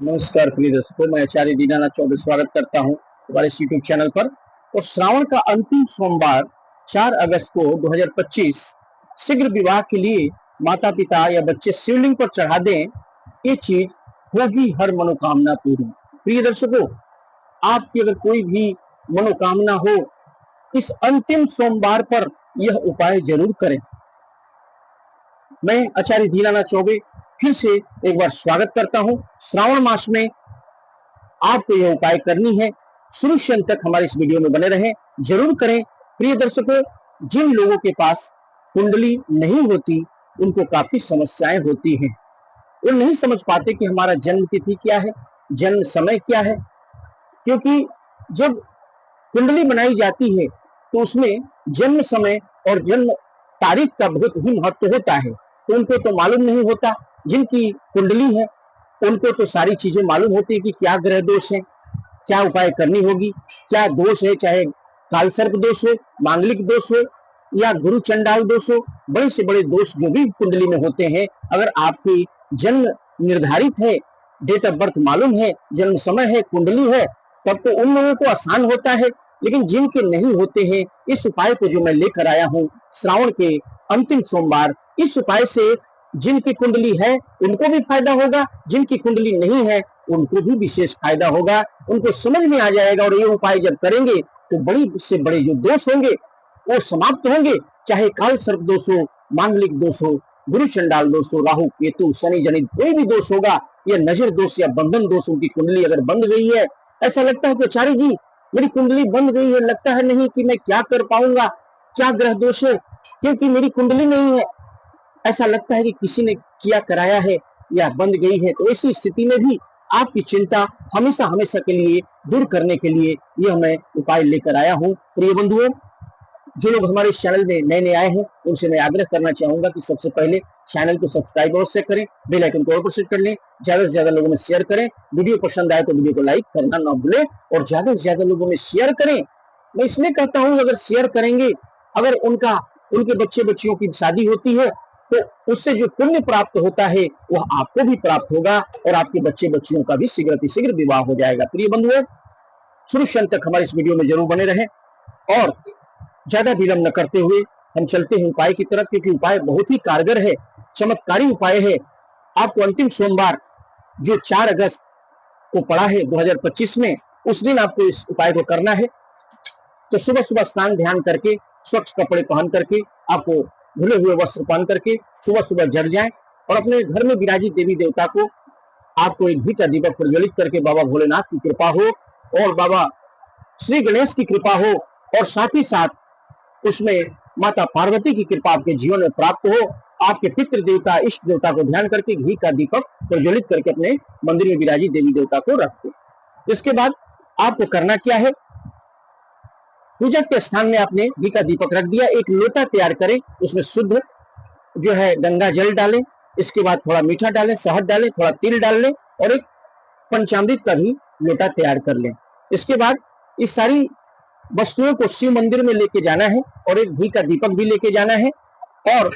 नमस्कार प्रिय दर्शकों, मैं आचार्य दीनानाथ चौबे स्वागत करता हूं हमारे इस यूट्यूब चैनल पर। और श्रावण का अंतिम सोमवार 4 अगस्त को 2025 शीघ्र विवाह के लिए माता पिता या बच्चे शिवलिंग पर चढ़ा दें, ये चीज होगी हर मनोकामना पूरी। प्रिय दर्शकों, आपकी अगर कोई भी मनोकामना हो, इस अंतिम सोमवार पर यह उपाय जरूर करें। मैं आचार्य दीनानाथ चौबे फिर से एक बार स्वागत करता हूं। श्रावण मास में आपको यह उपाय करनी है। शुरू से अंत तक हमारे इस वीडियो में बने रहें, जरूर करें। प्रिय दर्शकों, जिन लोगों के पास कुंडली नहीं होती उनको काफी समस्याएं होती हैं। वो नहीं समझ पाते कि हमारा जन्म तिथि क्या है, जन्म समय क्या है। क्योंकि जब कुंडली बनाई जाती है तो उसमें जन्म समय और जन्म तारीख का बहुत ही महत्व होता है, तो उनको तो मालूम नहीं होता। जिनकी कुंडली है उनको तो सारी चीजें मालूम होती है कि क्या ग्रह दोष है, क्या उपाय करनी होगी, क्या दोष है, चाहे काल सर्प दोष हो, मांगलिक दोष हो या गुरु चंडाल दोष हो। बड़े से बड़े दोष जो भी कुंडली में होते हैं, अगर आपकी जन्म निर्धारित है, डेट ऑफ बर्थ मालूम है, जन्म समय है, कुंडली है, तब तो उन लोगों को आसान होता है। लेकिन जिनके नहीं होते हैं, इस उपाय को जो मैं लेकर आया हूं श्रावण के अंतिम सोमवार, इस उपाय से जिनकी कुंडली है उनको भी फायदा होगा, जिनकी कुंडली नहीं है उनको भी विशेष फायदा होगा। उनको समझ में आ जाएगा और ये उपाय जब करेंगे तो बड़ी से बड़े जो दोष होंगे वो समाप्त होंगे। चाहे काल सर्प दोष हो, मांगलिक दोष हो, गुरु चंडाल दोष हो, राहु केतु शनि जनित कोई भी दोष होगा, या नजर दोष या बंधन दोष, उनकी कुंडली अगर बंद गई है, ऐसा लगता है कि आचार्य जी मेरी कुंडली बंद गई है, लगता है नहीं कि मैं क्या कर पाऊंगा, क्या ग्रह दोष है, क्योंकि मेरी कुंडली नहीं है, ऐसा लगता है कि किसी ने किया कराया है या बंद गई है। तो ऐसी स्थिति में भी आपकी चिंता हमेशा हमेशा के लिए दूर करने के लिए यह मैं उपाय लेकर आया हूं। प्रिय बंधुओं, जो लोग हमारे इस चैनल में नए नए आए हैं उनसे मैं आग्रह करना चाहूंगा कि सबसे पहले चैनल को सब्सक्राइब अवश्य करें, बेल आइकन को और सेट कर लें, ज्यादा से ज्यादा लोगों में शेयर करें। वीडियो पसंद आए तो वीडियो को लाइक करना ना भूलें और ज्यादा से ज्यादा लोगों में शेयर करें। मैं इसलिए कहता हूं, अगर शेयर करेंगे, अगर उनके बच्चे बच्चियों की शादी होती है तो उससे जो पुण्य प्राप्त होता है वह आपको भी प्राप्त होगा और आपके बच्चे बच्चियों का भी शीघ्र विवाह हो जाएगा। प्रिय बंधुओं, शुरू से अंत तक हमारे इस वीडियो में जरूर बने रहें और ज्यादा विलंब न करते हुए हम चलते हैं उपाय की तरफ, क्योंकि उपाय बहुत ही कारगर है, चमत्कारी उपाय है। आपको अंतिम सोमवार जो 4 अगस्त को पड़ा है 2025 में, उस दिन आपको इस उपाय को करना है। तो सुबह सुबह स्नान ध्यान करके, स्वच्छ कपड़े पहन करके, आपको धुले हुए वस्त्र पहन करके सुबह सुबह जग जाएं और अपने घर में विराजित देवी देवता को आपको एक घी का दीपक प्रज्वलित करके बाबा भोलेनाथ की कृपा हो और बाबा श्री गणेश की कृपा हो और साथ ही साथ उसमें माता पार्वती की कृपा आपके जीवन में प्राप्त हो। आपके पितृ देवता इष्ट देवता को ध्यान करके घी का दीपक प्रज्वलित करके अपने मंदिर में विराजित देवी देवता को रख दो। इसके बाद आपको करना क्या है, पूजा के स्थान में आपने घी का दीपक रख दिया, एक लोटा तैयार करें, उसमें शुद्ध जो है गंगा जल डालें, इसके बाद थोड़ा मीठा डालें, शहद डालें, थोड़ा तिल डाल लें और एक पंचामृत का भी लोटा तैयार कर लें। इसके बाद इस सारी वस्तुओं को शिव मंदिर में लेके जाना है और एक घी का दीपक भी लेके जाना है और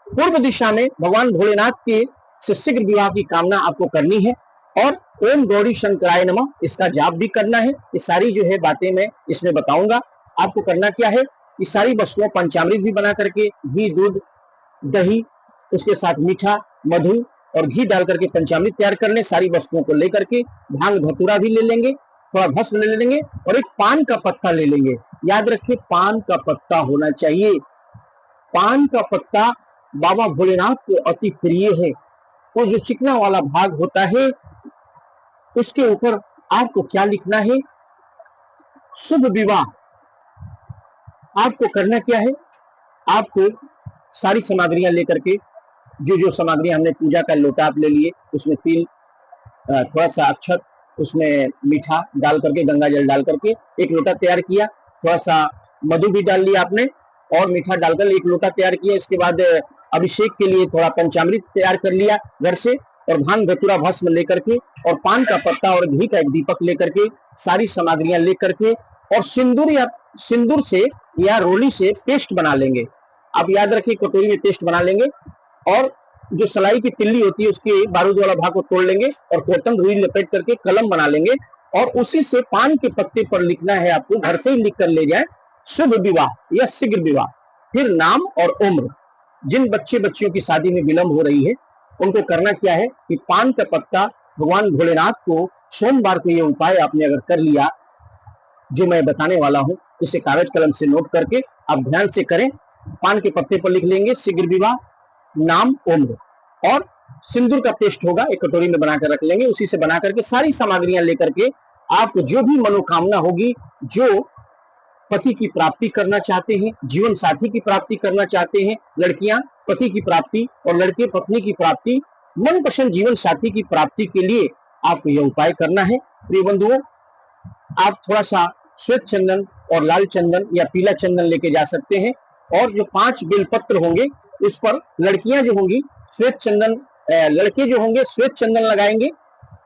पूर्व दिशा में भगवान भोलेनाथ के से शीघ्र विवाह की कामना आपको करनी है और ओम गौरी शंकराय नमः इसका जाप भी करना है। ये सारी जो है बातें मैं इसमें बताऊंगा। आपको करना क्या है, ये सारी वस्तुओं पंचामृत भी बना करके, घी, दूध, दही, उसके साथ मीठा, मधु और घी डाल करके पंचामृत तैयार कर लें। सारी वस्तुओं को लेकर के भांग धतूरा भी ले लेंगे, थोड़ा भस्म ले लेंगे और एक पान का पत्ता ले लेंगे। याद रखिए, पान का पत्ता होना चाहिए। पान का पत्ता बाबा भोलेनाथ को अति प्रिय है। वो जो चिकना वाला भाग होता है उसके ऊपर आपको क्या लिखना है, शुभ विवाह। आपको करना क्या है, आपको सारी सामग्रियां लेकर के, जो सामग्रियां हमने पूजा का लोटा आप ले लिए, उसमें तिल, थोड़ा सा अक्षत, उसमें मीठा डाल करके, गंगा जल डाल करके एक लोटा तैयार किया, थोड़ा सा मधु भी डाल लिया आपने और मीठा डालकर एक लोटा तैयार किया। इसके बाद अभिषेक के लिए थोड़ा पंचामृत तैयार कर लिया घर से और भांग धतूरा भस्म लेकर के और पान का पत्ता और घी का एक दीपक लेकर के, सारी सामग्रियां लेकर के और सिंदूर से या रोली से पेस्ट बना लेंगे। आप याद रखिए, कटोरी में पेस्ट बना लेंगे और जो सलाई की तिल्ली होती है उसके बारूद वाला भाग को तोड़ लेंगे और कॉटन रुई लपेट करके कलम बना लेंगे और उसी से पान के पत्ते पर लिखना है आपको, घर से ही लिख कर ले जाए शुभ विवाह या शीघ्र विवाह, फिर नाम और उम्र। जिन बच्चे बच्चियों की शादी में विलंब हो रही है उनको करना क्या है कि पान का पत्ता भगवान भोलेनाथ को सोमवार को ये उपाय आपने अगर कर लिया जो मैं बताने वाला हूं, इसे कागज कलम से नोट करके आप ध्यान से करें। पान के पत्ते पर लिख लेंगे शीघ्र विवाह, नाम, उम्र और सिंदूर का पेस्ट होगा, एक कटोरी में बनाकर रख लेंगे। उसी से बना करके सारी सामग्रियां लेकर के आप जो भी मनोकामना होगी, जो पति की प्राप्ति करना चाहते हैं, जीवन साथी की प्राप्ति करना चाहते हैं, लड़कियां पति की प्राप्ति और लड़के पत्नी की प्राप्ति, मनपसंद जीवन साथी की प्राप्ति के लिए आपको यह उपाय करना है। प्रिय बंधुओं, आप थोड़ा सा श्वेत चंदन और लाल चंदन या पीला चंदन लेके जा सकते हैं और जो 5 बेलपत्र होंगे उस पर लड़कियां जो होंगी श्वेत चंदन, लड़के जो होंगे श्वेत चंदन लगाएंगे,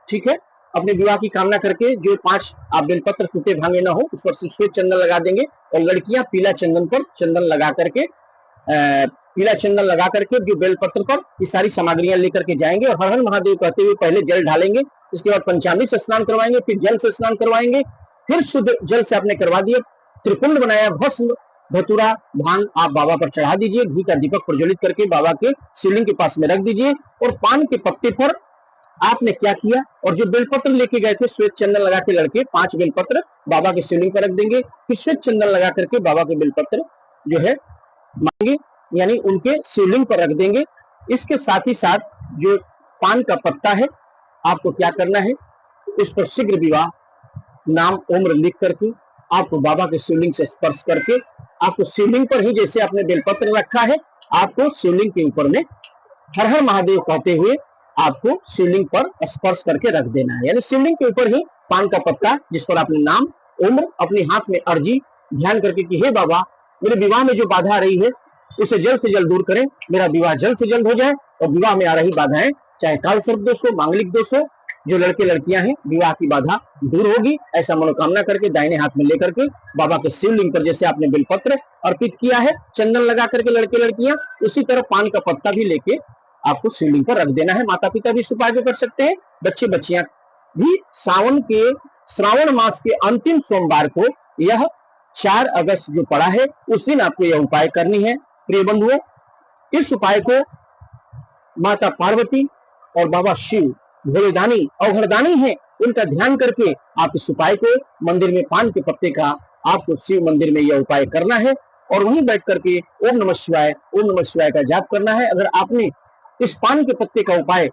ठीक है, अपने विवाह की कामना करके। जो 5 आप बेलपत्र टूटे भांगे ना हो उस पर श्वेत चंदन लगा देंगे और लड़कियां पीला चंदन पर चंदन लगा करके, पीला चंदन लगा करके जो बेलपत्र पर ये सारी सामग्रियां लेकर के जाएंगे और हर हर महादेव कहते हुए पहले जल ढालेंगे। इसके बाद पंचामृत से स्नान करवाएंगे, फिर जल से स्नान करवाएंगे, फिर शुद्ध जल से आपने करवा दिया, त्रिपुंड बनाया भस्म धतूरा भांग आप बाबा पर चढ़ा दीजिए, घी का दीपक प्रज्वलित करके बाबा के शिवलिंग के पास में रख दीजिए और पान के पत्ते पर आपने क्या किया और जो बेलपत्र लेके गए थे श्वेत चंदन लगा के लड़के 5 बेलपत्र बाबा के शिवलिंग पर रख देंगे, फिर श्वेत चंदन लगा करके बाबा के बेलपत्र जो है मांगे यानी उनके शिवलिंग पर रख देंगे। इसके साथ ही साथ जो पान का पत्ता है आपको क्या करना है, इस पर शीघ्र विवाह, नाम, उम्र लिख करके आपको बाबा के शिवलिंग से स्पर्श करके आपको शिवलिंग पर ही जैसे आपने बेलपत्र रखा है आपको शिवलिंग के ऊपर में हर हर महादेव कहते हुए आपको शिवलिंग पर स्पर्श करके रख देना है। यानी शिवलिंग के ऊपर ही पान का पत्ता जिस पर आपने नाम, उम्र, अपने हाथ में अर्जी ध्यान करके कि हे बाबा मेरे विवाह में जो बाधा आ रही है उसे जल्द से जल्द दूर करें, मेरा विवाह जल्द से जल्द हो जाए और विवाह में आ रही बाधाएं चाहे काल सर्प दोष हो, मांगलिक दोष हो, जो लड़के लड़कियां हैं विवाह की बाधा दूर होगी, ऐसा मनोकामना करके दाहिने हाथ में लेकर के बाबा के शिवलिंग पर जैसे आपने बेलपत्र अर्पित किया है चंदन लगा करके लड़के लड़कियां, उसी तरह पान का पत्ता भी लेके आपको शिवलिंग पर रख देना है। माता पिता भी इस उपाय को कर सकते हैं, बच्चे बच्चियां भी। श्रावण मास के अंतिम सोमवार को यह 4 अगस्त जो पड़ा है उस दिन आपको यह उपाय करनी है। प्रिय बंधुओं, इस उपाय को माता पार्वती और बाबा शिव भोलेदानी अवघड़दानी है, उनका ध्यान करके आप इस उपाय को मंदिर में पान के पत्ते का आपको शिव मंदिर में यह उपाय करना है और वहीं बैठ करके ओम नमः शिवाय का जाप करना है। अगर आपने इस पान के पत्ते का उपाय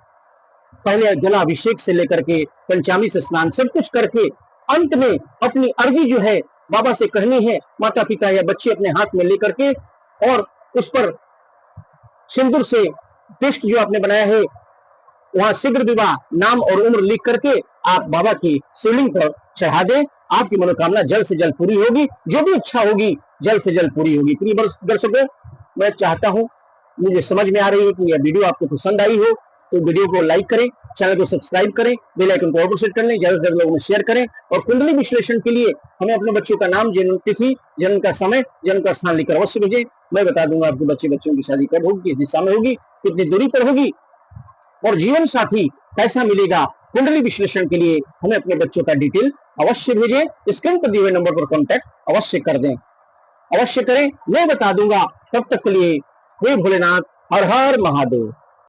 पहले जलाभिषेक से लेकर के पंचामृत से स्नान सब कुछ करके अंत में अपनी अर्जी जो है बाबा से कहनी है, माता पिता या बच्चे अपने हाथ में लेकर के और उस पर सिंदूर से पेस्ट जो आपने बनाया है वहां शीघ्र विवाह, नाम और उम्र लिख करके आप बाबा की शिवलिंग पर चढ़ा दें। आपकी मनोकामना जल्द से जल्द पूरी होगी, जो भी इच्छा होगी जल्द से जल्द पूरी होगी। प्रिय दर्शकों, मैं चाहता हूं, मुझे समझ में आ रही है कि यह वीडियो आपको पसंद आई हो तो वीडियो को लाइक करें, चैनल को सब्सक्राइब करें, बेल आइकन को ऑल सेट कर लें, ज्यादा से ज्यादा लोगों में शेयर करें और कुंडली विश्लेषण के लिए हमें अपने बच्चों का नाम, जन्म तिथि, जन्म का समय, जन्म का स्थान लिखकर अवश्य भेजें। मैं बता दूंगा आपके बच्चों की शादी कब होगी, किस दिशा में होगी, कितनी दूरी पर होगी और जीवन साथी कैसा मिलेगा। कुंडली विश्लेषण के लिए हमें अपने बच्चों का डिटेल अवश्य भेजें, स्क्रीन पर दिए हुए नंबर पर कॉन्टैक्ट अवश्य कर दें, अवश्य करें, मैं बता दूंगा। तब तक के लिए हे भोलेनाथ, हर हर महादेव।